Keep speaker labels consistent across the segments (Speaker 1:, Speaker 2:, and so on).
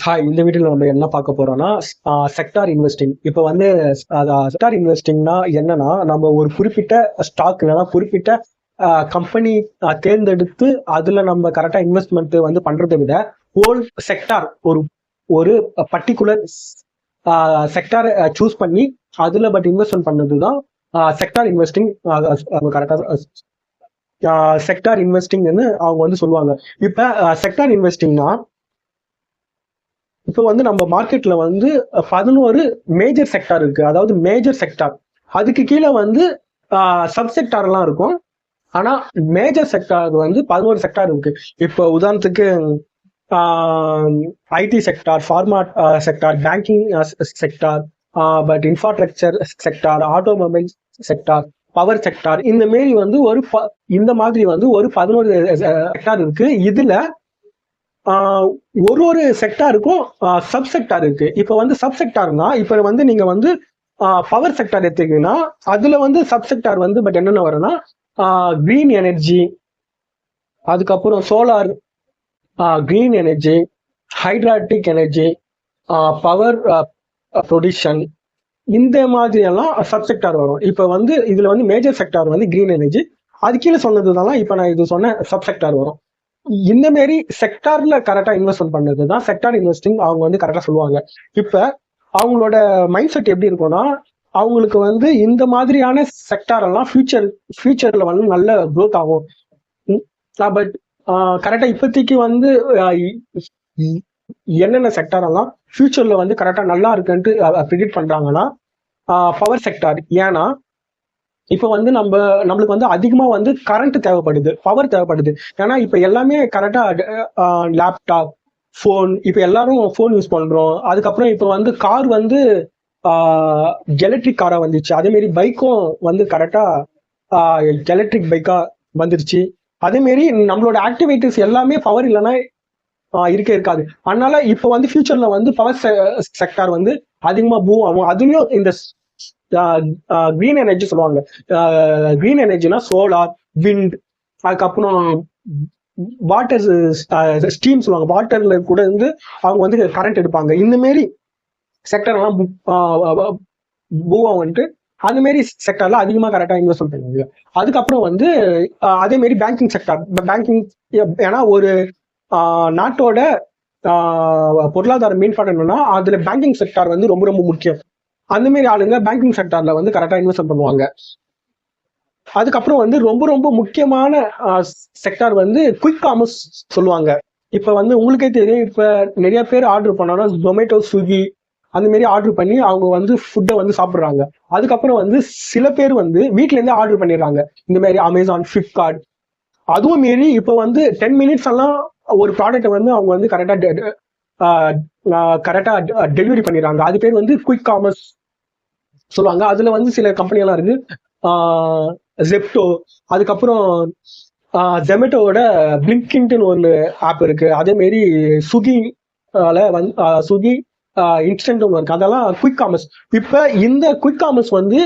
Speaker 1: Hi, இந்த வீடியோல நம்ம என்ன பார்க்க போறோம்னா செக்டார் இன்வெஸ்டிங். இப்போ வந்து செக்டார் இன்வெஸ்டிங்னா என்னன்னா, நம்ம ஒரு குறிப்பிட்ட ஸ்டாக் இல்லைன்னா குறிப்பிட்ட கம்பெனி தேர்ந்தெடுத்து அதுல நம்ம கரெக்டா இன்வெஸ்ட்மெண்ட் வந்து பண்றதை விட ஹோல் செக்டார் ஒரு ஒரு பர்டிகுலர் செக்டாரை சூஸ் பண்ணி அதுல பட் இன்வெஸ்ட்மெண்ட் பண்ணதுதான் செக்டார் இன்வெஸ்டிங். கரெக்டா செக்டார் இன்வெஸ்டிங்னு அவங்க வந்து சொல்லுவாங்க. இப்ப செக்டார் இன்வெஸ்டிங்னா இப்போ வந்து நம்ம மார்க்கெட்ல வந்து 11 மேஜர் செக்டார் இருக்கு. அதாவது மேஜர் செக்டார், அதுக்கு கீழே வந்து சப் செக்டார் எல்லாம் இருக்கும். ஆனா மேஜர் செக்டார் வந்து 11 செக்டார் இருக்கு. இப்போ உதாரணத்துக்கு IT sector, pharma sector, banking sector, but infrastructure sector, automobile sector, power sector, இந்த மாரி வந்து இந்த மாதிரி வந்து ஒரு 11 செக்டார் இருக்கு. இதுல ஒரு செக்டாருக்கும் சப் செக்டார் இருக்கு. இப்ப வந்து சப் செக்டார்னா இப்ப வந்து நீங்க வந்து பவர் செக்டார் எடுத்தீங்கன்னா அதுல வந்து சப் செக்டார் வந்து பட் என்னென்ன வரும்னா கிரீன் எனர்ஜி, அதுக்கப்புறம் solar, green energy, hydraulic energy, power production, இந்த மாதிரி எல்லாம் சப் செக்டார் வரும். இப்ப வந்து இதுல வந்து மேஜர் செக்டார் வந்து கிரீன் எனர்ஜி, அது கீழே சொன்னதுதான் இப்ப நான் இது சொன்ன சப் செக்டார் வரும். இந்த மாதிரி செக்டார்ல கரெக்டா இன்வெஸ்ட்மெண்ட் பண்ணதுதான் செக்டார் இன்வெஸ்டிங் அவங்க வந்து கரெக்டா சொல்லுவாங்க. இப்ப அவங்களோட மைண்ட் செட் எப்படி இருக்கும்னா, அவங்களுக்கு வந்து இந்த மாதிரியான செக்டார் எல்லாம் ஃபியூச்சர்ல வந்து நல்ல க்ரோத் ஆகும். பட் கரெக்டா இப்போதைக்கு வந்து என்னென்ன செக்டார் எல்லாம் ஃபியூச்சர்ல வந்து கரெக்டா நல்லா இருக்குன்ட்டு ப்ரிடிக்ட் பண்றாங்கன்னா பவர் செக்டார். ஏன்னா இப்ப வந்து நம்மளுக்கு வந்து அதிகமா வந்து கரண்ட் தேவைப்படுது, பவர் தேவைப்படுது. ஏன்னா இப்ப எல்லாமே கரெக்டா லேப்டாப், போன், இப்ப எல்லாரும் போன் யூஸ் பண்றோம். அதுக்கப்புறம் இப்ப வந்து கார் வந்து எலக்ட்ரிக் காரா வந்துச்சு. அதே மாதிரி பைக்கும் வந்து கரெக்டா எலக்ட்ரிக் பைக்கா வந்துருச்சு. அதே மாதிரி நம்மளோட ஆக்டிவிட்டிஸ் எல்லாமே பவர் இல்லைன்னா இருக்காது. அதனால இப்ப வந்து ஃபியூச்சர்ல வந்து பவர் செக்டார் வந்து அதிகமா பூம் ஆகும். அதுலயும் இந்த கிரீன் எனர்ஜி சொல்லுவாங்க. கிரீன் எனர்ஜினா சோலார், விண்ட், அதுக்கப்புறம் வாட்டர் ஸ்டீம் சொல்லுவாங்க. வாட்டர்ல கூட இருந்து அவங்க வந்து கரண்ட் எடுப்பாங்க. இந்த மாரி செக்டர் எல்லாம் பூவா வந்துட்டு அந்த மாரி செக்டர்ல அதிகமா கரெக்டா இன்வெஸ்ட்மெண்ட் பண்ணுவாங்க. அதுக்கப்புறம் வந்து அதே மாதிரி பேங்கிங் செக்டர். பேங்கிங் ஏன்னா ஒரு நாட்டோட பொருளாதாரம் மேம்படணும்னா அதுல பேங்கிங் செக்டார் வந்து ரொம்ப ரொம்ப முக்கியம். அந்த மாதிரி ஆளுங்க பேங்கிங் செக்டார்ல வந்து கரெக்டா இன்வெஸ்ட் பண்ணுவாங்க. அதுக்கப்புறம் வந்து ரொம்ப ரொம்ப முக்கியமான செக்டார் வந்து குயிக் காமர்ஸ் சொல்லுவாங்க. இப்ப வந்து உங்களுக்கே தெரியும், இப்ப நிறைய பேர் ஆர்டர் பண்ணோம்னா ஜொமேட்டோ, ஸ்விக்கி அந்த மாதிரி ஆர்டர் பண்ணி அவங்க வந்து ஃபுட்டை வந்து சாப்பிடுறாங்க. அதுக்கப்புறம் வந்து சில பேர் வந்து வீட்டுல இருந்தே ஆர்டர் பண்ணிடுறாங்க. இந்த மாதிரி அமேசான், பிளிப்கார்ட். அதுவும் மீறி இப்ப வந்து 10 மினிட்ஸ் எல்லாம் ஒரு ப்ராடக்ட்டை வந்து அவங்க வந்து கரெக்டா டெலிவரி பண்ணிடுறாங்க. அது பேர் வந்து குயிக் காமர்ஸ் சொல்லுவாங்க. அதுல வந்து சில கம்பெனி எல்லாம் இருக்கு, ஜெப்டோ, அதுக்கப்புறம் ஜொமேட்டோட பிளிங்கிங்னு ஒரு ஆப் இருக்கு. அதே மாதிரி ஸ்விக்கி இன்ஸ்டன்ட் ஒன்று இருக்கு. அதெல்லாம் குயிக் காமர்ஸ். இப்ப இந்த குயிக் காமர்ஸ் வந்து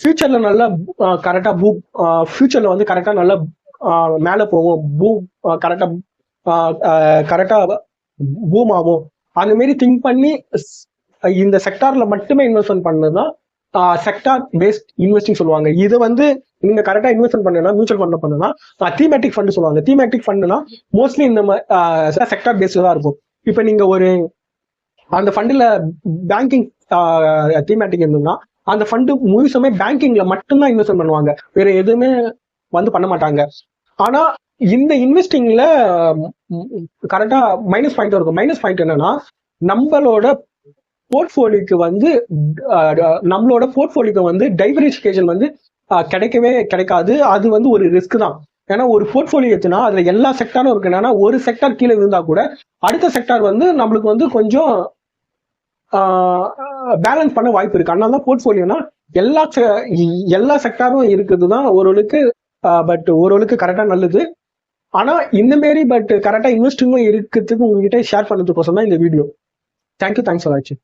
Speaker 1: ஃபியூச்சர்ல நல்லா கரெக்டா ஃபியூச்சர்ல வந்து கரெக்டா நல்லா மேல போகும், கரெக்டா பூம் ஆகும். அந்த மாதிரி திங்க் பண்ணி இந்த செக்டார்ல மட்டுமே இன்வெஸ்ட்மெண்ட் பண்ணதுதான் செக்டார் பேஸ்ட் இன்வெஸ்டிங் சொல்லுவாங்க. இது வந்து நீங்க கரெக்டா இன்வெஸ்ட்மெண்ட் பண்ணா, மியூச்சுவல் ஃபண்ட் பண்ணா தீமேட்டிக் ஃபண்ட் சொல்லுவாங்க. தீமேட்டிக் ஃபண்ட்னா மோஸ்ட்லி இந்த செக்டார் பேஸ்ட் தான் இருக்கும். இப்ப நீங்க ஒரு அந்த ஃபண்ட்ல பேங்கிங் தீமேட்டிக் இருந்ததுன்னா அந்த ஃபண்ட் முழுசுமே பேங்கிங்ல மட்டும்தான் இன்வெஸ்ட்மெண்ட் பண்ணுவாங்க, வேற எதுவுமே வந்து பண்ண மாட்டாங்க. ஆனா இந்த இன்வெஸ்டிங்ல கரெக்டா மைனஸ் பாயிண்ட் இருக்கும். மைனஸ் பாயிண்ட் என்னன்னா, நம்மளோட போர்ட்போலியோக்கு வந்து டைவர்சிஃபிகேஷன் வந்து கிடைக்கவே கிடைக்காது. அது வந்து ஒரு ரிஸ்க் தான். ஏன்னா ஒரு போர்ட்போலியோ எடுத்துனா அதுல எல்லா செக்டாரும் இருக்கு. ஏன்னா ஒரு செக்டார் கீழே இருந்தா கூட அடுத்த செக்டார் வந்து நம்மளுக்கு வந்து கொஞ்சம் பேலன்ஸ் பண்ண வாய்ப்பு இருக்கு. அதனால தான் போர்ட்போலியோனா எல்லா செக்டாரும் இருக்குதுதான் ஓரளவுக்கு. பட் ஓரளவுக்கு கரெக்டா நல்லது. ஆனா இந்த மாரி பட் கரெக்டா இன்வெஸ்டிங்கும் இருக்கிறதுக்கு உங்ககிட்ட ஷேர் பண்ணதுக்கோசம் தான் இந்த வீடியோ. தேங்க்யூ, தேங்க்ஸ் ஃபார் வாட்சிங்.